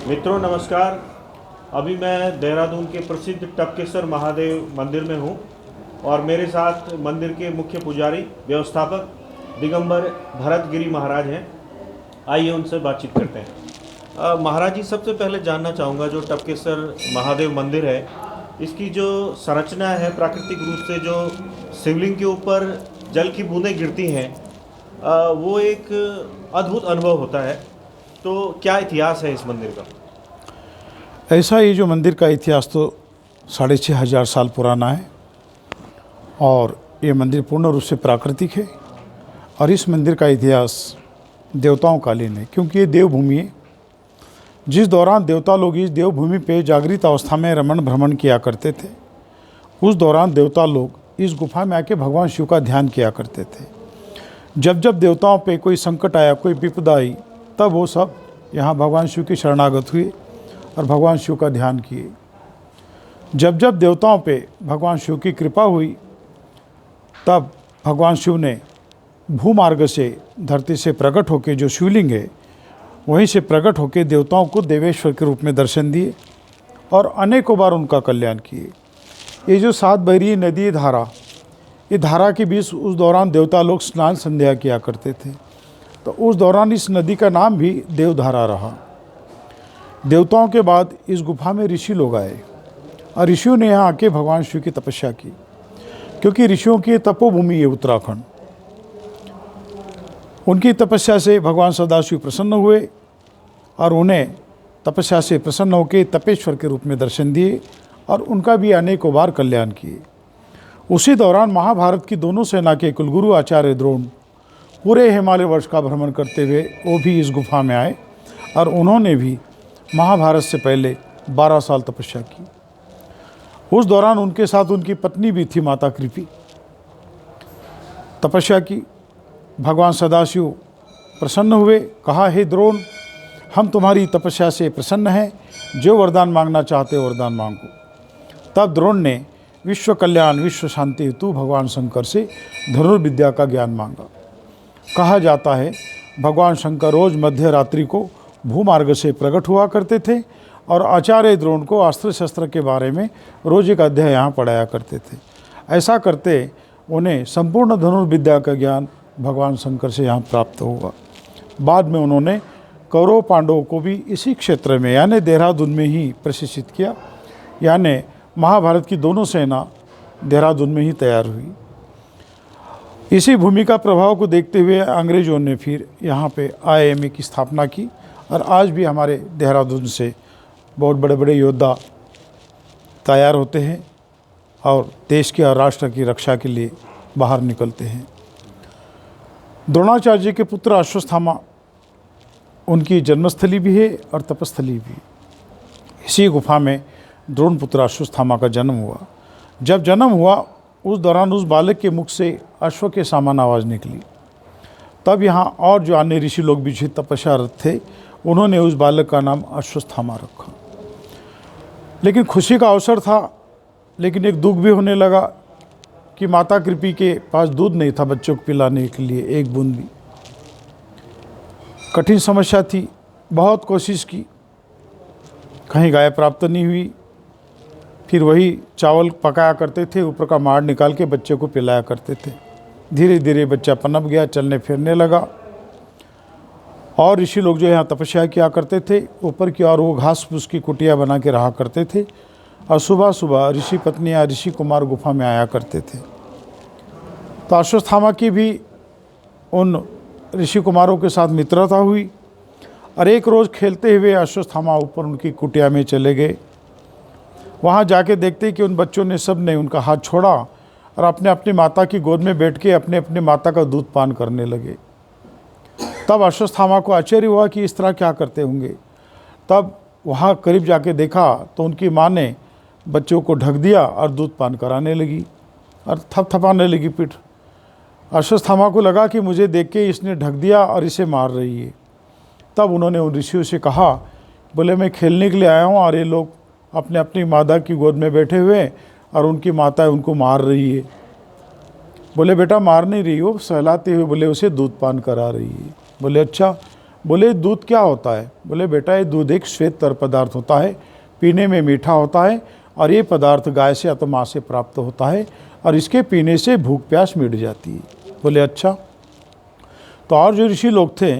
मित्रों नमस्कार। अभी मैं देहरादून के प्रसिद्ध टपकेसर महादेव मंदिर में हूँ और मेरे साथ मंदिर के मुख्य पुजारी व्यवस्थापक दिगंबर भरतगिरी महाराज हैं। आइए उनसे बातचीत करते हैं। महाराज जी, सबसे पहले जानना चाहूँगा जो टपकेसर महादेव मंदिर है, इसकी जो संरचना है प्राकृतिक रूप से, जो शिवलिंग के ऊपर जल की बूंदें गिरती हैं, वो एक अद्भुत अनुभव होता है। तो क्या इतिहास है इस मंदिर का? ऐसा ये जो मंदिर का इतिहास तो 6,500 साल पुराना है और ये मंदिर पूर्ण रूप से प्राकृतिक है। और इस मंदिर का इतिहास देवताओं कालीन है, क्योंकि ये देवभूमि है। जिस दौरान देवता लोग इस देवभूमि पे जागृत अवस्था में रमण भ्रमण किया करते थे, उस दौरान देवता लोग इस गुफा में आके भगवान शिव का ध्यान किया करते थे। जब जब देवताओं पे कोई संकट आया, कोई विपदा आई, तब वो सब यहाँ भगवान शिव की शरणागत हुए और भगवान शिव का ध्यान किए। जब जब देवताओं पे भगवान शिव की कृपा हुई, तब भगवान शिव ने भूमार्ग से धरती से प्रकट होकर, जो शिवलिंग है वहीं से प्रकट होकर देवताओं को देवेश्वर के रूप में दर्शन दिए और अनेकों बार उनका कल्याण किए। ये जो 7 बहरी नदी धारा, ये धारा के बीच उस दौरान देवता लोग स्नान संध्या किया करते थे, तो उस दौरान इस नदी का नाम भी देवधारा रहा। देवताओं के बाद इस गुफा में ऋषि लोग आए और ऋषियों ने यहाँ आके भगवान शिव की तपस्या की, क्योंकि ऋषियों की तपोभूमि है उत्तराखंड। उनकी तपस्या से भगवान सदाशिव प्रसन्न हुए और उन्हें तपस्या से प्रसन्न होकर तपेश्वर के रूप में दर्शन दिए और उनका भी अनेकों बार कल्याण किए। उसी दौरान महाभारत की दोनों सेना के कुलगुरु आचार्य द्रोण पूरे हिमालय वर्ष का भ्रमण करते हुए वो भी इस गुफा में आए और उन्होंने भी महाभारत से पहले 12 साल तपस्या की। उस दौरान उनके साथ उनकी पत्नी भी थी, माता कृपी। तपस्या की, भगवान सदाशिव प्रसन्न हुए। कहा, हे द्रोण, हम तुम्हारी तपस्या से प्रसन्न हैं, जो वरदान मांगना चाहते हो वरदान मांगो। तब द्रोण ने विश्व कल्याण विश्व शांति हेतु भगवान शंकर से धनुर्विद्या का ज्ञान मांगा। कहा जाता है भगवान शंकर रोज मध्य रात्रि को भूमार्ग से प्रकट हुआ करते थे और आचार्य द्रोण को अस्त्र शस्त्र के बारे में रोज एक अध्याय यहाँ पढ़ाया करते थे। ऐसा करते उन्हें संपूर्ण धनुर्विद्या का ज्ञान भगवान शंकर से यहाँ प्राप्त हुआ। बाद में उन्होंने कौरव पांडवों को भी इसी क्षेत्र में यानी देहरादून में ही प्रशिक्षित किया, यानी महाभारत की दोनों सेना देहरादून में ही तैयार हुई। इसी भूमि का प्रभाव को देखते हुए अंग्रेज़ों ने फिर यहाँ पे IIMA की स्थापना की और आज भी हमारे देहरादून से बहुत बड़े बड़े योद्धा तैयार होते हैं और देश के और राष्ट्र की रक्षा के लिए बाहर निकलते हैं। द्रोणाचार्य जी के पुत्र अश्वत्थामा, उनकी जन्मस्थली भी है और तपस्थली भी। इसी गुफा में द्रोण पुत्र अश्वत्थामा का जन्म हुआ। जब जन्म हुआ उस दौरान उस बालक के मुख से अश्व के समान आवाज़ निकली। तब यहाँ और जो अन्य ऋषि लोग भी तपस्यारत थे, उन्होंने उस बालक का नाम अश्वत्थामा रखा। लेकिन खुशी का अवसर था, लेकिन एक दुख भी होने लगा कि माता कृपी के पास दूध नहीं था बच्चों को पिलाने के लिए, एक बूंद भी। कठिन समस्या थी, बहुत कोशिश की, कहीं गाय प्राप्त नहीं हुई। फिर वही चावल पकाया करते थे, ऊपर का माड़ निकाल के बच्चे को पिलाया करते थे। धीरे धीरे बच्चा पनप गया, चलने फिरने लगा। और ऋषि लोग जो यहाँ तपस्या किया करते थे, ऊपर की ओर वो घास फूस की कुटिया बना के रहा करते थे और सुबह सुबह ऋषि पत्नी या ऋषि कुमार गुफा में आया करते थे। तो अश्वत्थामा की भी उन ऋषि कुमारों के साथ मित्रता हुई और एक रोज़ खेलते हुए अश्वत्थामा ऊपर उनकी कुटिया में चले गए। वहाँ जाके देखते कि उन बच्चों ने सब ने उनका हाथ छोड़ा और अपने अपनी माता की गोद में बैठ के अपने अपनी माता का दूध पान करने लगे। तब अश्वत्थामा को आश्चर्य हुआ कि इस तरह क्या करते होंगे। तब वहाँ करीब जाके देखा तो उनकी माँ ने बच्चों को ढक दिया और दूध पान कराने लगी और थपथपाने लगी पीठ। अश्वत्थामा को लगा कि मुझे देख के इसने ढक दिया और इसे मार रही है। तब उन्होंने उन ऋषियों से कहा, बोले मैं खेलने के लिए आया हूँ और ये लोग अपने अपनी माता की गोद में बैठे हुए और उनकी माता उनको मार रही है। बोले बेटा मार नहीं रही हो, सहलाते हुए बोले उसे दूध पान करा रही है। बोले अच्छा। बोले दूध क्या होता है? बोले बेटा ये दूध एक श्वेत तर पदार्थ होता है, पीने में मीठा होता है और ये पदार्थ गाय से अथवा माँ से प्राप्त होता है और इसके पीने से भूख प्यास मिट जाती है। बोले अच्छा। तो और जो ऋषि लोग थे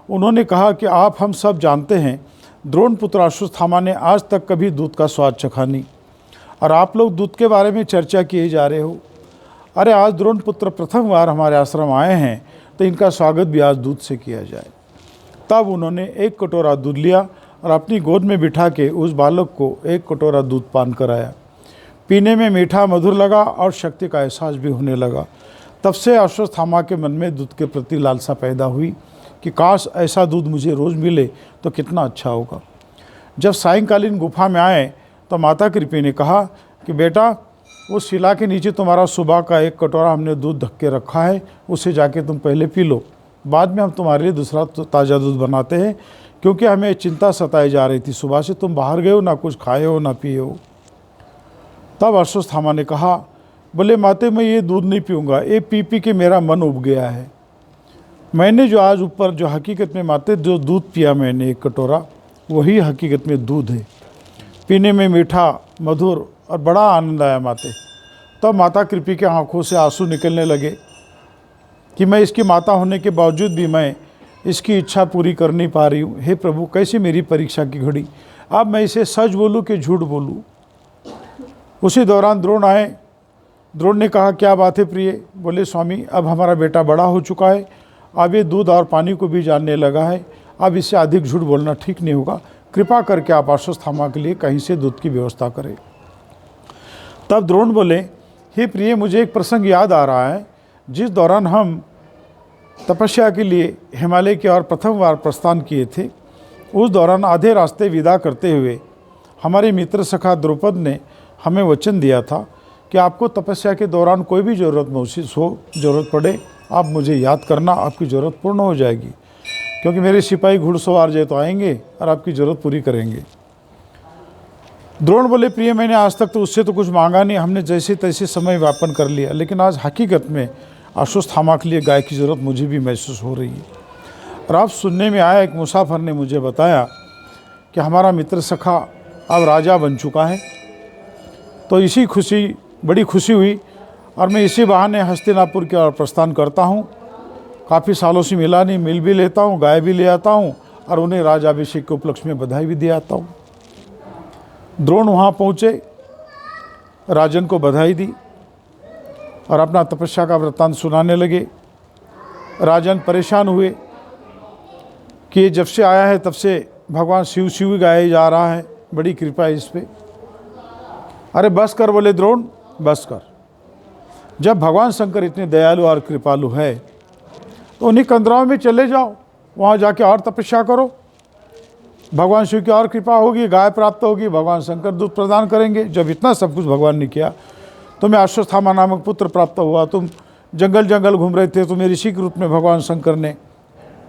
उन्होंने कहा कि आप हम सब जानते हैं द्रोण पुत्र अश्वत्थामा ने आज तक कभी दूध का स्वाद चखा नहीं और आप लोग दूध के बारे में चर्चा किए जा रहे हो। अरे आज द्रोण पुत्र प्रथम बार हमारे आश्रम आए हैं तो इनका स्वागत भी आज दूध से किया जाए। तब उन्होंने एक कटोरा दूध लिया और अपनी गोद में बिठा के उस बालक को एक कटोरा दूध पान कराया। पीने में मीठा मधुर लगा और शक्ति का एहसास भी होने लगा। तब से अश्वत्थामा के मन में दूध के प्रति लालसा पैदा हुई कि काश ऐसा दूध मुझे रोज़ मिले तो कितना अच्छा होगा। जब सायंकालीन गुफा में आए तो माता कृपी ने कहा कि बेटा उस शिला के नीचे तुम्हारा सुबह का एक कटोरा हमने दूध ढक के रखा है, उसे जाके तुम पहले पी लो, बाद में हम तुम्हारे लिए दूसरा ताज़ा दूध बनाते हैं, क्योंकि हमें चिंता सताई जा रही थी। सुबह से तुम बाहर गए हो, ना कुछ खाए हो ना पिए हो। तब अश्वत्थामा ने कहा बोले माते मैं ये दूध नहीं पीऊँगा, ये पी पी के मेरा मन उब गया है। मैंने जो आज ऊपर जो हकीकत में माते जो दूध पिया मैंने एक कटोरा, वही हकीकत में दूध है। पीने में मीठा मधुर और बड़ा आनंद आया माते। तब माता कृपी के आंखों से आंसू निकलने लगे कि मैं इसकी माता होने के बावजूद भी मैं इसकी इच्छा पूरी कर नहीं पा रही हूँ। हे प्रभु कैसी मेरी परीक्षा की घड़ी, अब मैं इसे सच बोलूँ कि झूठ बोलूँ। उसी दौरान द्रोण आए। द्रोण ने कहा क्या बात है प्रिय? बोले स्वामी अब हमारा बेटा बड़ा हो चुका है, अब ये दूध और पानी को भी जानने लगा है, अब इससे अधिक झूठ बोलना ठीक नहीं होगा, कृपा करके आप अश्वत्थामा के लिए कहीं से दूध की व्यवस्था करें। तब द्रोण बोले हे प्रिय मुझे एक प्रसंग याद आ रहा है, जिस दौरान हम तपस्या के लिए हिमालय की ओर प्रथम बार प्रस्थान किए थे, उस दौरान आधे रास्ते विदा करते हुए हमारे मित्र सखा द्रौपद ने हमें वचन दिया था कि आपको तपस्या के दौरान कोई भी ज़रूरत महसूस हो, ज़रूरत पड़े, आप मुझे याद करना, आपकी ज़रूरत पूर्ण हो जाएगी, क्योंकि मेरे सिपाही घुड़सवार जो तो आएंगे और आपकी ज़रूरत पूरी करेंगे। द्रोण बोले प्रिय मैंने आज तक तो उससे तो कुछ मांगा नहीं, हमने जैसे तैसे समय व्यापन कर लिया, लेकिन आज हकीकत में अश्वत्थामा के लिए गाय की ज़रूरत मुझे भी महसूस हो रही है। और अब सुनने में आया एक मुसाफिर ने मुझे बताया कि हमारा मित्र सखा अब राजा बन चुका है। तो इसी खुशी बड़ी खुशी हुई और मैं इसी बहाने हस्तिनापुर की ओर प्रस्थान करता हूँ। काफ़ी सालों से मिला नहीं, मिल भी लेता हूँ, गाय भी ले आता हूँ और उन्हें राजाभिषेक के उपलक्ष्य में बधाई भी दे आता हूँ। द्रोण वहाँ पहुँचे, राजन को बधाई दी और अपना तपस्या का वृत्तांत सुनाने लगे। राजन परेशान हुए कि जब से आया है तब से भगवान शिव शिव गाया जा रहा है, बड़ी कृपा है इस पर। अरे बस कर बोले द्रोण, बस कर। जब भगवान शंकर इतने दयालु और कृपालु है तो उन्हीं कंदराओं में चले जाओ, वहाँ जाके और तपस्या करो, भगवान शिव की और कृपा होगी, गाय प्राप्त होगी, भगवान शंकर दूध प्रदान करेंगे। जब इतना सब कुछ भगवान ने किया, तुम्हें अश्वत्थामा नामक पुत्र प्राप्त हुआ, तुम जंगल जंगल घूम रहे थे, तुम्हें ऋषि के रूप में भगवान शंकर ने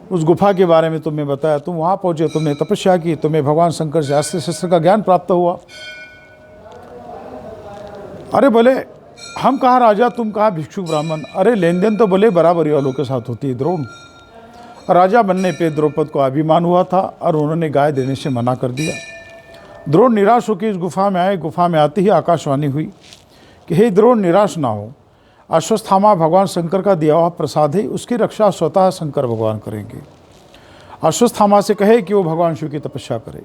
उस गुफा के बारे में तुम्हें बताया, तुम वहाँ पहुँचे, तुमने तपस्या की, तुम्हें भगवान शंकर से अस्त्र शस्त्र का ज्ञान प्राप्त हुआ। अरे बोले हम कहाँ राजा, तुम कहाँ भिक्षुक ब्राह्मण? अरे लेन देन तो बोले बराबरी वालों के साथ होती है द्रोण। राजा बनने पे द्रौपद को अभिमान हुआ था और उन्होंने गाय देने से मना कर दिया। द्रोण निराश होकर इस गुफा में आए। गुफा में आते ही आकाशवाणी हुई कि हे द्रोण निराश ना हो, अश्वत्थामा भगवान शंकर का दिया हुआ प्रसाद है, उसकी रक्षा स्वतः शंकर भगवान करेंगे। अश्वत्थामा से कहे कि वो भगवान शिव की तपस्या करे।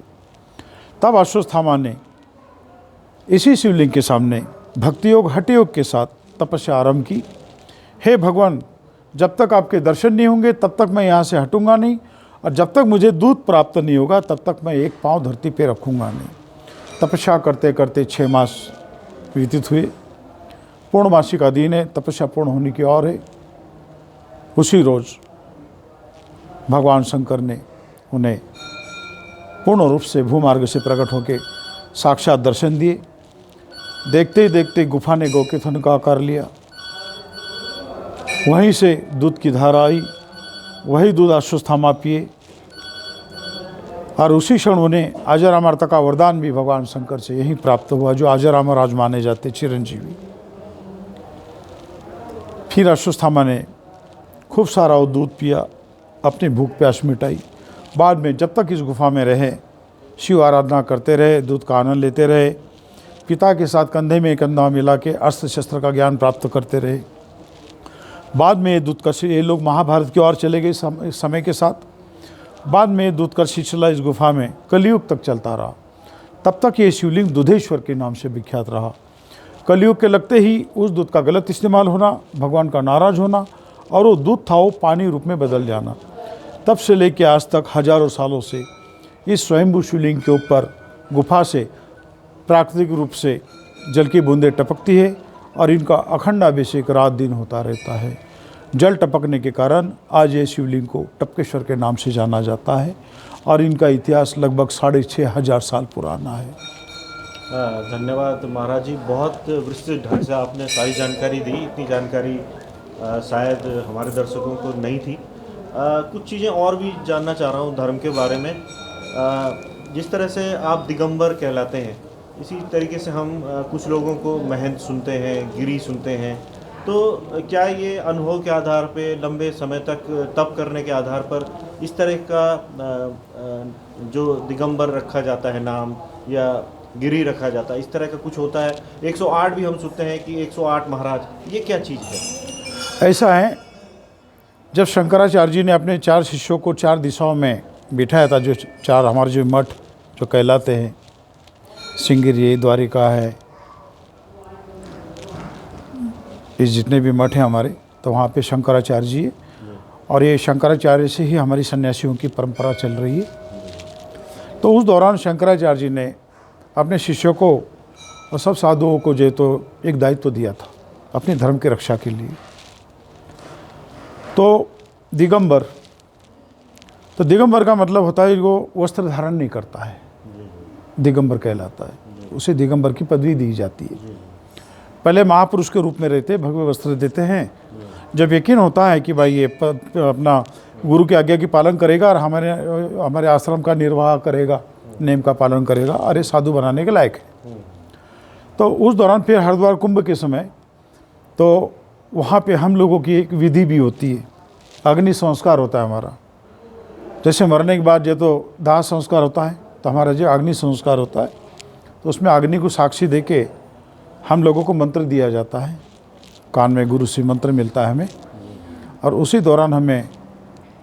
तब अश्वत्थामा ने इसी शिवलिंग के सामने भक्ति योग हठ योग के साथ तपस्या आरंभ की। हे भगवान जब तक आपके दर्शन नहीं होंगे तब तक मैं यहाँ से हटूंगा नहीं, और जब तक मुझे दूध प्राप्त नहीं होगा तब तक मैं एक पाँव धरती पे रखूँगा नहीं। तपस्या करते करते 6 मास व्यतीत हुए। पूर्णमासी का दिन है, तपस्या पूर्ण होने की ओर है। उसी रोज़ भगवान शंकर ने उन्हें पूर्ण रूप से भूमार्ग से प्रकट होकर साक्षात दर्शन दिए। देखते ही देखते गुफा ने गौ के थन का आकार लिया। वहीं से दूध की धारा आई, वही दूध अश्वत्थामा पिए और उसी क्षण उन्हें अजर अमरता का वरदान भी भगवान शंकर से यही प्राप्त हुआ, जो अजर अमर आज माने जाते चिरंजीवी। फिर अश्वत्थामा ने खूब सारा वो दूध पिया, अपनी भूख प्यास मिटाई बाद में जब तक इस गुफा में रहे शिव आराधना करते रहे, दूध का आनंद लेते रहे, पिता के साथ कंधे में कंधा मिला के अस्त्र शस्त्र का ज्ञान प्राप्त करते रहे। बाद में ये लोग महाभारत की ओर चले गए समय के साथ। बाद में दूध का सिलसिला इस गुफा में कलयुग तक चलता रहा। तब तक ये शिवलिंग दुधेश्वर के नाम से विख्यात रहा। कलयुग के लगते ही उस दूध का गलत इस्तेमाल होना, भगवान का नाराज होना और वो दूध था वो पानी रूप में बदल जाना। तब से लेकर आज तक हजारों सालों से इस स्वयंभू शिवलिंग के ऊपर गुफा से प्राकृतिक रूप से जल की बूंदें टपकती है और इनका अखंड अभिषेक रात दिन होता रहता है। जल टपकने के कारण आज ये शिवलिंग को टपकेश्वर के नाम से जाना जाता है और इनका इतिहास लगभग 6,500 साल पुराना है। धन्यवाद महाराज जी, बहुत विस्तृत ढंग से आपने सारी जानकारी दी। इतनी जानकारी शायद हमारे दर्शकों को नहीं थी। कुछ चीज़ें और भी जानना चाह रहा हूँ धर्म के बारे में। जिस तरह से आप दिगंबर कहलाते हैं, इसी तरीके से हम कुछ लोगों को महंत सुनते हैं, गिरी सुनते हैं। तो क्या ये अनुभव के आधार पे लंबे समय तक तप करने के आधार पर इस तरह का जो दिगंबर रखा जाता है नाम या गिरी रखा जाता है, इस तरह का कुछ होता है? 108 भी हम सुनते हैं कि 108 महाराज, ये क्या चीज़ है? ऐसा है, जब शंकराचार्य जी ने अपने 4 शिष्यों को 4 दिशाओं में बिठाया था, जो 4 हमारे जो मठ जो कहलाते हैं, सिंगीरी, द्वारिका है, ये जितने भी मठ हैं हमारे, तो वहाँ पे शंकराचार्य जी है और ये शंकराचार्य से ही हमारी सन्यासियों की परंपरा चल रही है। तो उस दौरान शंकराचार्य जी ने अपने शिष्यों को और सब साधुओं को जो तो एक दायित्व दिया था अपने धर्म की रक्षा के लिए। तो दिगंबर का मतलब होता है वो वस्त्र धारण नहीं करता है, दिगंबर कहलाता है। उसे दिगंबर की पदवी दी जाती है। पहले महापुरुष के रूप में रहते, भगवे वस्त्र देते हैं। जब यकीन होता है कि भाई ये अपना गुरु की आज्ञा की पालन करेगा और हमारे आश्रम का निर्वाह करेगा, नेम का पालन करेगा, अरे साधु बनाने के लायक है। तो उस दौरान फिर हरिद्वार कुंभ के समय तो वहाँ पे हम लोगों की एक विधि भी होती है, अग्नि संस्कार होता है हमारा। जैसे मरने के बाद जो तो दाह संस्कार होता है, तो हमारा जो अग्नि संस्कार होता है, तो उसमें अग्नि को साक्षी दे के हम लोगों को मंत्र दिया जाता है। कान में गुरु से मंत्र मिलता है हमें, और उसी दौरान हमें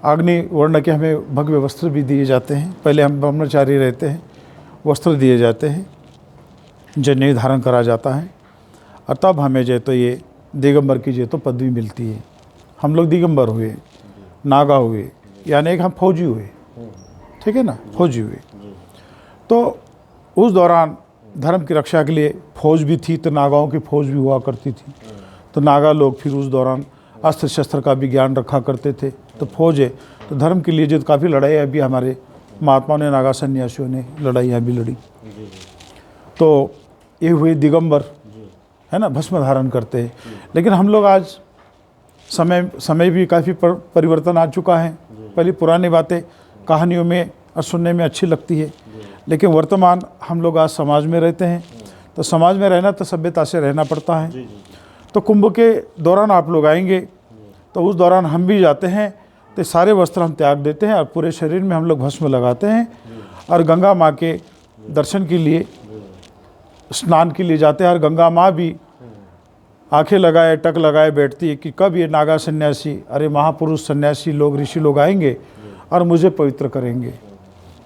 अग्नि वर्ण के हमें भगवे वस्त्र भी दिए जाते हैं। पहले हम ब्रह्मचारी रहते हैं, वस्त्र दिए जाते हैं, जनेऊ धारण करा जाता है, और तब हमें जो तो ये दिगंबर की जो तो पदवी मिलती है। हम लोग दिगंबर हुए, नागा हुए, यानी एक हम फौजी हुए, ठीक है ना, फौजी हुए। तो उस दौरान धर्म की रक्षा के लिए फौज भी थी, तो नागाओं की फौज भी हुआ करती थी। तो नागा लोग फिर उस दौरान अस्त्र शस्त्र का भी ज्ञान रखा करते थे। तो फौज है, तो धर्म के लिए जो काफ़ी लड़ाइयाँ भी हमारे महात्माओं ने, नागा सन्यासियों ने लड़ाइयाँ भी लड़ी। तो ये हुए दिगंबर, है ना, भस्म धारण करते हैं। लेकिन हम लोग आज समय भी काफ़ी परिवर्तन आ चुका है। पहले पुरानी बातें कहानियों में और सुनने में अच्छी लगती है, लेकिन वर्तमान हम लोग आज समाज में रहते हैं, तो समाज में रहना तो सभ्यता से रहना पड़ता है। तो कुंभ के दौरान आप लोग आएंगे, तो उस दौरान हम भी जाते हैं, तो सारे वस्त्र हम त्याग देते हैं और पूरे शरीर में हम लोग भस्म लगाते हैं और गंगा माँ के दर्शन के लिए, स्नान के लिए जाते हैं। और गंगा माँ भी आंखें लगाए, टक लगाए बैठती है कि कब ये नागा सन्यासी, अरे महापुरुष सन्यासी लोग, ऋषि लोग आएंगे और मुझे पवित्र करेंगे।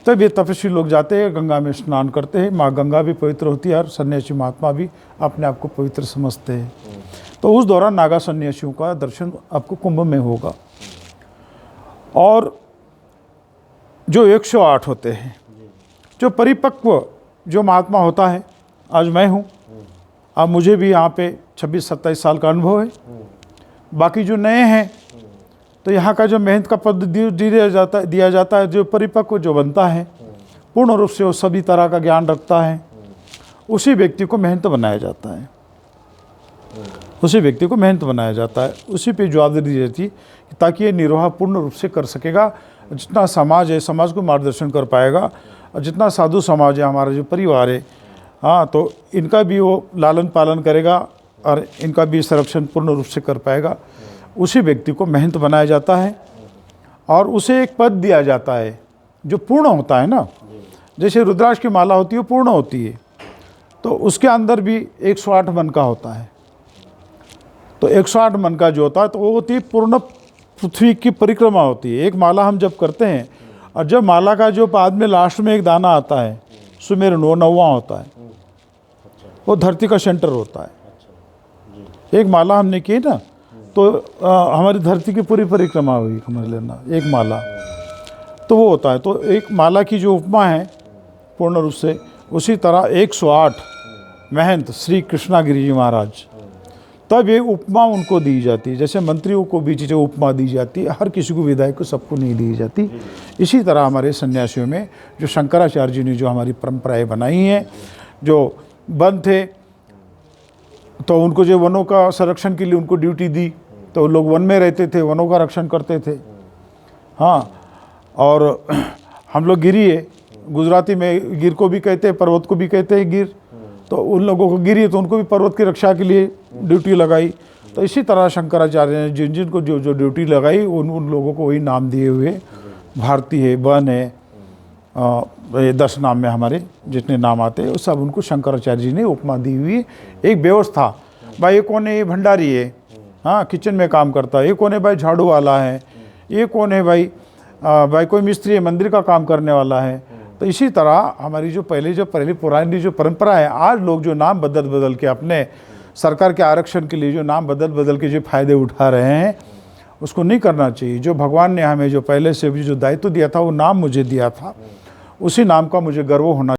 तब ये तपस्वी लोग जाते हैं, गंगा में स्नान करते हैं। माँ गंगा भी पवित्र होती है और सन्यासी महात्मा भी अपने आप को पवित्र समझते हैं। तो उस दौरान नागा सन्यासियों का दर्शन आपको कुंभ में होगा। और जो 108 होते हैं, जो परिपक्व जो महात्मा होता है, आज मैं हूँ, अब मुझे भी यहाँ पे 26-27 साल का अनुभव है। बाकी जो नए हैं, तो यहाँ का जो मेहनत का पद दिया जाता है, जो परिपक्व जो बनता है, पूर्ण रूप से वो सभी तरह का ज्ञान रखता है, उसी व्यक्ति को मेहनत बनाया जाता है। उसी व्यक्ति को मेहनत बनाया जाता है, उसी पे जवाबदारी दी जाती है ताकि ये निर्वाह पूर्ण रूप से कर सकेगा। जितना समाज है, समाज को मार्गदर्शन कर पाएगा, और जितना साधु समाज है, हमारा जो परिवार है, हाँ, तो इनका भी वो लालन पालन करेगा और इनका भी संरक्षण पूर्ण रूप से कर पाएगा। उसी व्यक्ति को मेहनत बनाया जाता है और उसे एक पद दिया जाता है, जो पूर्ण होता है ना, जैसे रुद्राक्ष की माला होती है वो पूर्ण होती है, तो उसके अंदर भी 108 मन का होता है। तो 108 मन का जो होता है तो वो होती है पूर्ण पृथ्वी की परिक्रमा होती है। एक माला हम जब करते हैं, और जब माला का जो बाद में लास्ट में एक दाना आता है, सुमेर 9वां होता है, वो धरती का सेंटर होता है। एक माला हमने की ना, तो हमारी धरती की पूरी परिक्रमा हुई, समझ लेना, एक माला, तो वो होता है। तो एक माला की जो उपमा है पूर्ण रूप से, उसी तरह 108 महंत श्री कृष्णागिरी जी महाराज, तब ये उपमा उनको दी जाती है। जैसे मंत्रियों को भी चीज़ें उपमा दी जाती है, हर किसी को, विधायक को, सबको नहीं दी जाती। इसी तरह हमारे सन्यासियों में जो शंकराचार्य जी ने जो हमारी परंपराएं बनाई हैं, जो वन थे तो उनको जो वनों का संरक्षण के लिए उनको ड्यूटी दी, तो लोग वन में रहते थे, वनों का रक्षण करते थे। हाँ, और हम लोग गिरी है, गुजराती में गिर को भी कहते हैं, पर्वत को भी कहते हैं गिर, तो उन लोगों को गिरी, तो उनको भी पर्वत की रक्षा के लिए ड्यूटी लगाई। तो इसी तरह शंकराचार्य ने जिन जिनको जो जो ड्यूटी लगाई, उन लोगों को वही नाम दिए हुए। भारती है, वन है, ये 10 नाम में हमारे जितने नाम आते हैं, वो सब उनको शंकराचार्य जी ने उपमा दी हुई है। एक व्यवस्था, भाई ये कौन है, ये भंडारी है, हाँ किचन में काम करता है, ये कौन है भाई, झाड़ू वाला है, ये कौन है भाई, भाई कोई मिस्त्री है, मंदिर का काम करने वाला है। तो इसी तरह हमारी जो पहली पुरानी जो परंपरा है, आज लोग जो नाम बदल बदल के अपने सरकार के आरक्षण के लिए जो नाम बदल बदल के जो फ़ायदे उठा रहे हैं, उसको नहीं करना चाहिए। जो भगवान ने हमें जो पहले से भी जो दायित्व दिया था, वो नाम मुझे दिया था, उसी नाम का मुझे गर्व होना